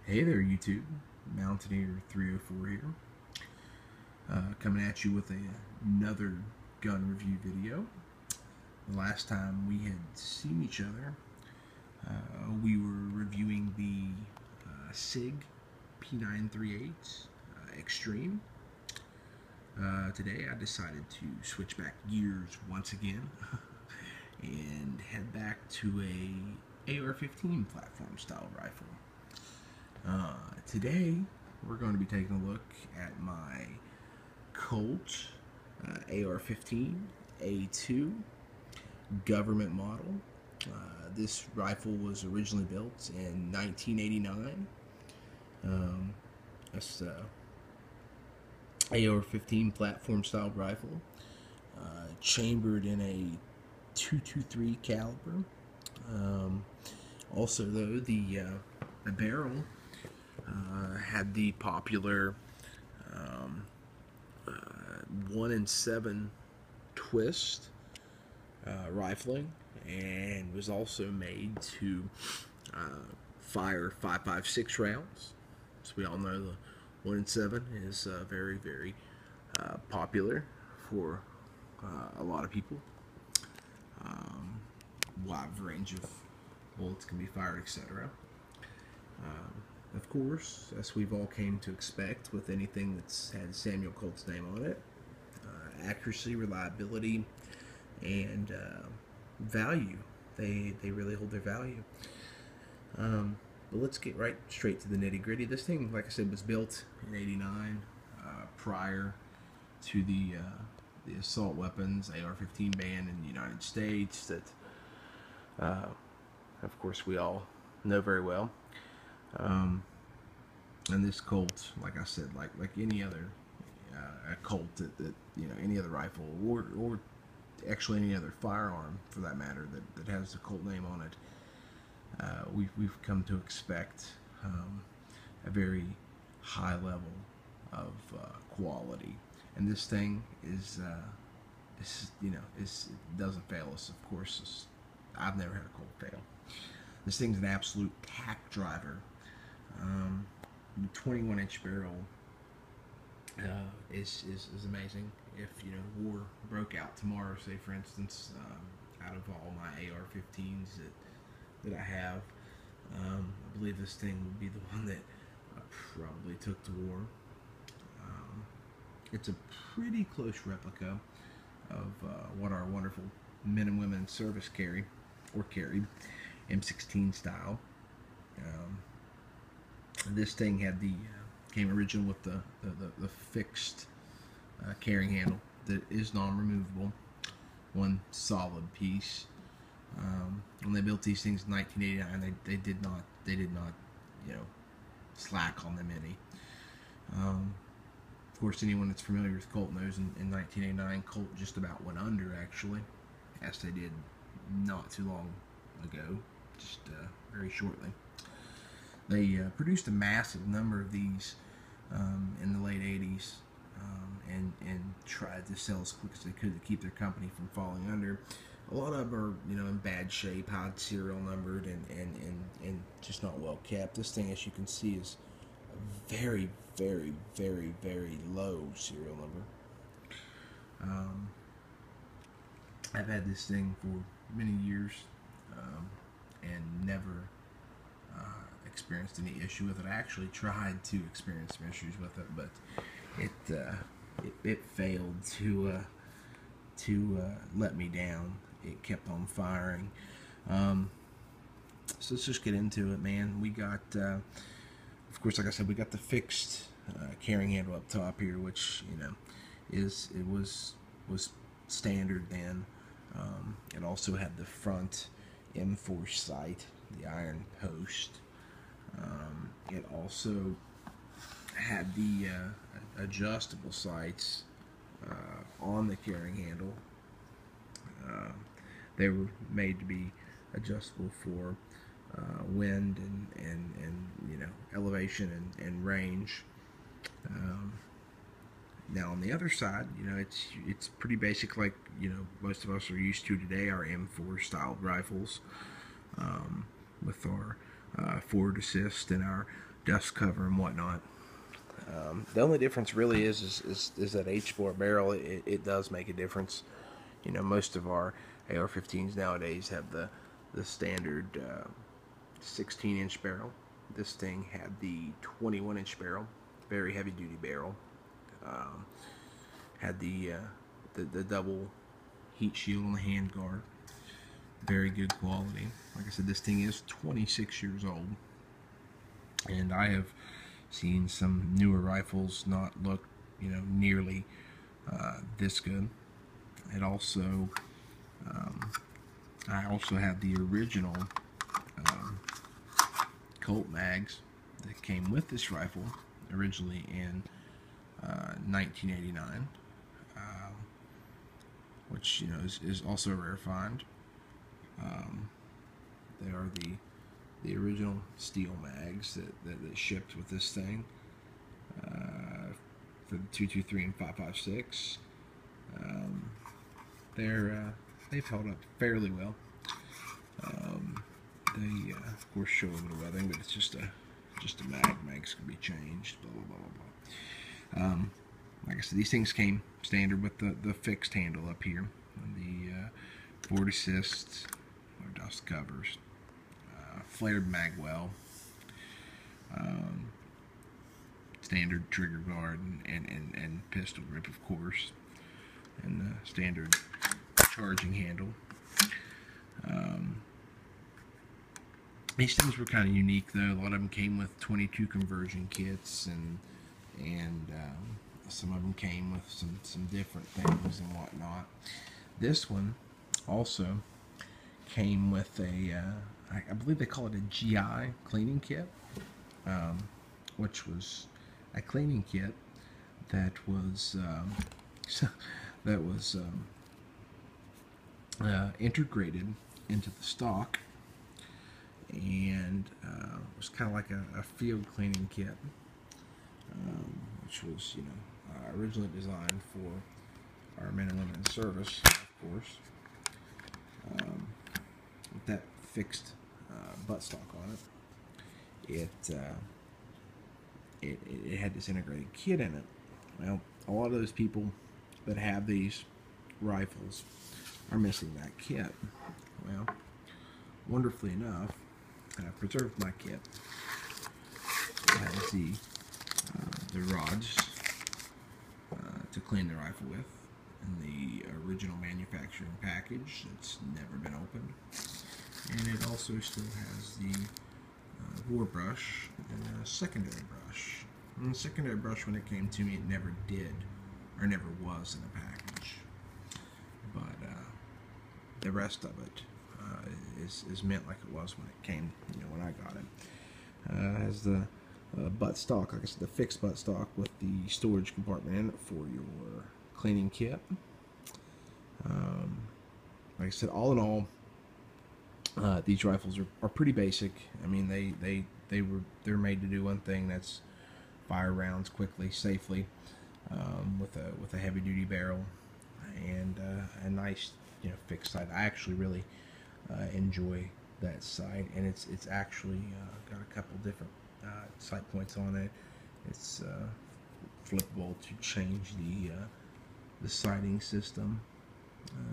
Hey there, YouTube. Mountaineer 304 here. Coming at you with another gun review video. The last time we had seen each other, we were reviewing the SIG P938 Extreme. Today I decided to switch back gears once again and head back to a AR-15 platform style rifle. Today we're going to be taking a look at my Colt Ar-15 A2 government model. This rifle was originally built in 1989. That's AR-15 platform style rifle, chambered in a .223 caliber. Also, though, the barrel had the popular 1-in-7 twist rifling, and was also made to fire 5.56 rounds. So we all know the 1-in-7 is very, very popular for a lot of people. Wide range of bullets can be fired, etc. Of course, as we've all came to expect with anything that's had Samuel Colt's name on it, accuracy, reliability, and value. They really hold their value. But let's get right straight to the nitty-gritty. This thing, like I said, was built in '89, prior to the assault weapons AR-15 ban in the United States that, of course, we all know very well. And this Colt, like I said, like any other Colt that you know, any other rifle or actually any other firearm for that matter that has the Colt name on it, we've come to expect a very high level of quality, and this thing is it doesn't fail us. Of course, I've never had a Colt fail. This thing's an absolute tack driver. The 21-inch barrel is amazing. If war broke out tomorrow, say for instance, out of all my AR-15s that I have, I believe this thing would be the one that probably took to war. It's a pretty close replica of what our wonderful men and women in service carried, M16 style. This thing had came original with the fixed carrying handle that is non-removable, one solid piece. When they built these things in 1989, they did not slack on them any. Of course, anyone that's familiar with Colt knows in 1989 Colt just about went under, actually, as they did not too long ago, just very shortly. They produced a massive number of these in the late 80s, and tried to sell as quick as they could to keep their company from falling under. A lot of them are in bad shape, high serial numbered, and just not well kept. This thing, as you can see, is a very, very, very, very low serial number. I've had this thing for many years and never experienced any issue with it. I actually tried to experience some issues with it, but it failed to let me down. It kept on firing. So let's just get into it, man. We got, of course, like I said, we got the fixed carrying handle up top here, which was standard then. It also had the front M4 sight, the iron post. It also had the adjustable sights on the carrying handle. They were made to be adjustable for wind and elevation and range. Now on the other side, it's pretty basic, like most of us are used to today. Our M4 style rifles with our forward assist and our dust cover and whatnot. The only difference really is that HBAR barrel. It does make a difference. You know, most of our AR-15s nowadays have the standard 16-inch barrel. This thing had the 21-inch barrel, very heavy-duty barrel. Had the double heat shield on the handguard. Very good quality. Like I said, this thing is 26 years old, and I have seen some newer rifles not look, you know, nearly this good. It also, I also have the original Colt mags that came with this rifle, originally in 1989, which, you know, is also a rare find. They are the original steel mags that shipped with this thing for the 223 and 5.56. They've held up fairly well. They of course show a little weathering, but it's just a mag. Mags can be changed. Blah blah blah blah blah. Like I said, these things came standard with the fixed handle up here, and the forward assist, or dust covers, flared mag well, standard trigger guard and pistol grip, of course, and standard charging handle. These things were kind of unique, though. A lot of them came with 22 conversion kits, and some of them came with some different things and whatnot. This one also came with a, I believe they call it a GI cleaning kit, which was a cleaning kit that was integrated into the stock, and was kind of like a field cleaning kit, which was, you know, originally designed for our men and women in service, of course, with that fixed buttstock on it. It had this integrated kit in it. Well, a lot of those people that have these rifles are missing that kit. Well, wonderfully enough, I preserved my kit. It has the rods to clean the rifle with, and the original manufacturing package that's never been opened, and it also still has the bore brush and a secondary brush. And the secondary brush, when it came to me, it never did, or never was in a package. But the rest of it is meant like it was when it came, you know, when I got it. Has the buttstock, like I said, the fixed buttstock with the storage compartment in it for your cleaning kit. Like I said, all in all, these rifles are pretty basic. I mean, they're made to do one thing, that's fire rounds quickly, safely, with a heavy duty barrel and a nice, you know, fixed sight. I actually really enjoy that sight, and it's actually got a couple different sight points on it. It's flippable to change the sighting system.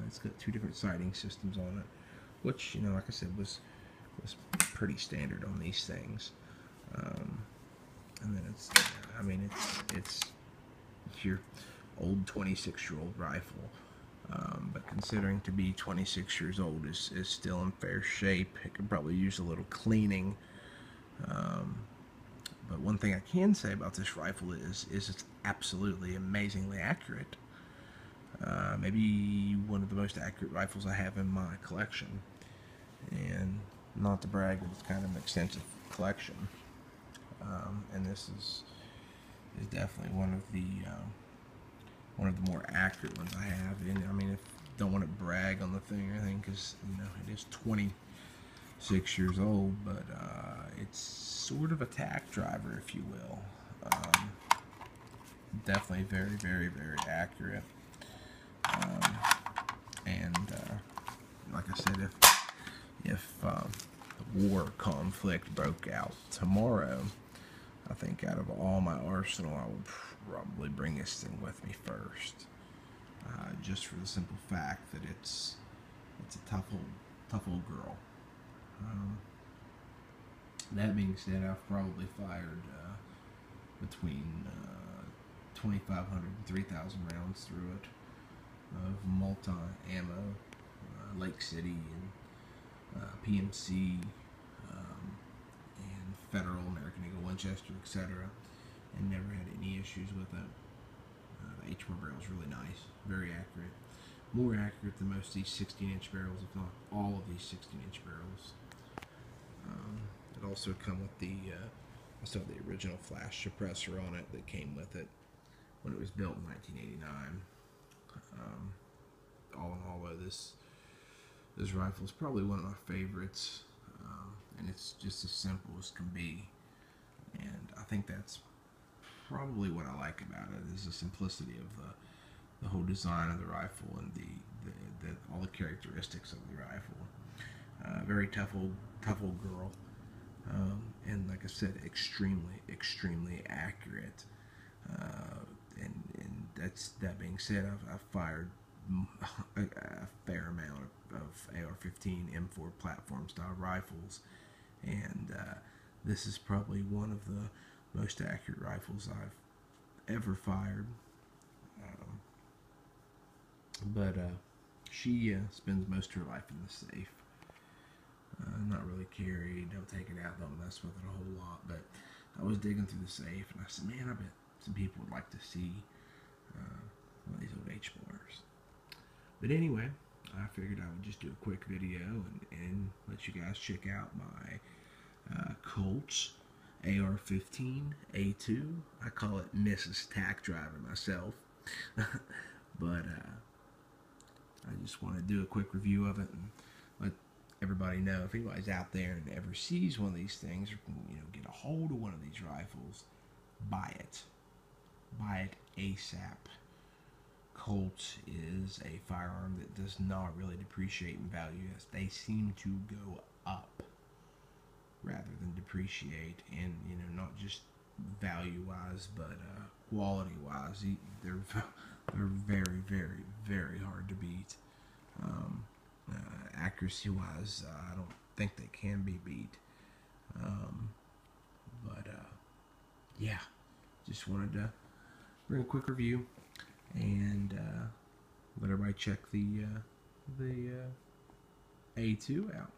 It's got two different sighting systems on it, which, you know, like I said, was pretty standard on these things. And then it's, I mean, it's your old 26-year-old rifle, but considering to be 26 years old is still in fair shape. It could probably use a little cleaning. But one thing I can say about this rifle is it's absolutely amazingly accurate. Maybe one of the most accurate rifles I have in my collection. And not to brag, but it's kind of an extensive collection. And this is definitely one of the more accurate ones I have. And I mean, if don't want to brag on the thing or anything, because, you know, it is 26 years old, but it's sort of a tack driver, if you will. Definitely very, very, very accurate. Like I said, if the war conflict broke out tomorrow, I think out of all my arsenal, I would probably bring this thing with me first, just for the simple fact that it's a tough old girl. That being said, I've probably fired between 2,500 and 3,000 rounds through it of multi-ammo, Lake City and PMC, and Federal, American Eagle, Winchester, etc., and never had any issues with it. The HBAR barrel is really nice, very accurate, more accurate than most of these 16-inch barrels, if not all of these 16-inch barrels. It also come with the original flash suppressor on it that came with it when it was built in 1989. All in all, though, this rifle is probably one of my favorites, and it's just as simple as can be. And I think that's probably what I like about it, is the simplicity of the whole design of the rifle and the all the characteristics of the rifle. Very tough old girl, and like I said, extremely accurate. And that being said, I've fired a fair amount of AR-15 M4 platform style rifles, and this is probably one of the most accurate rifles I've ever fired. But she spends most of her life in the safe. Not really carried, don't take it out, don't mess with it a whole lot. But I was digging through the safe, and I said, man, I bet some people would like to see one of these old HBARs. But anyway, I figured I would just do a quick video and let you guys check out my Colt Ar-15 A2. I call it Mrs. Tack Driver myself. But I just want to do a quick review of it and let everybody know, if anybody's out there and ever sees one of these things, or get a hold of one of these rifles, buy it. Buy it ASAP. Colt is a firearm that does not really depreciate in value. They seem to go up rather than depreciate, and not just value-wise, but quality-wise. They're very hard to beat. Accuracy-wise, I don't think they can be beat. But yeah, just wanted to bring a quick review and let everybody check the A2 out.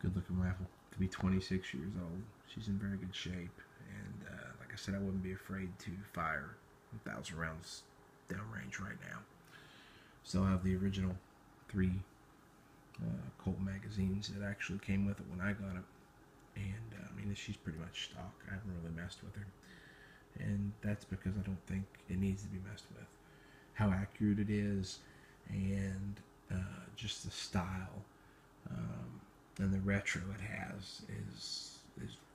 Good looking rifle. Could be 26 years old. She's in very good shape, and like I said, I wouldn't be afraid to fire 1,000 rounds downrange right now. Still have the original 3 Colt magazines that actually came with it when I got it, and I mean, she's pretty much stock. I haven't really messed with her, and that's because I don't think it needs to be messed with. How accurate it is, and just the style and the retro it has is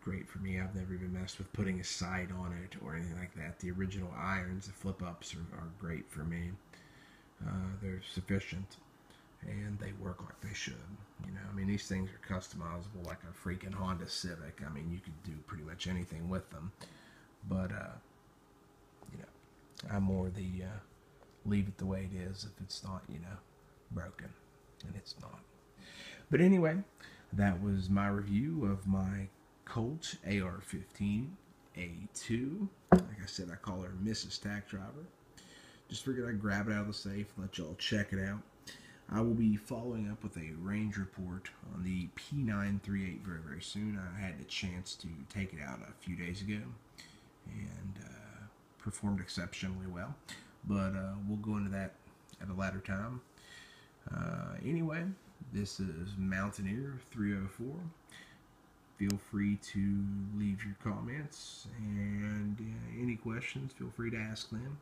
great for me. I've never even messed with putting a sight on it or anything like that. The original irons, the flip-ups are great for me. They're sufficient, and they work like they should. I mean, these things are customizable like a freaking Honda Civic. I mean, you could do pretty much anything with them. But I'm more the leave it the way it is if it's not, broken, and it's not. But anyway, that was my review of my Colt Ar-15 A2. Like I said, I call her Mrs. Tack Driver. Just figured I'd grab it out of the safe and let y'all check it out. I will be following up with a range report on the P938 very soon. I had the chance to take it out a few days ago and performed exceptionally well. But we'll go into that at a later time. Anyway, this is Mountaineer 304. Feel free to leave your comments, and any questions, feel free to ask them.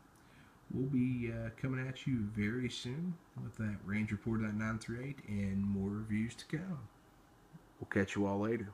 We'll be coming at you very soon with that range report of that 938 and more reviews to come. We'll catch you all later.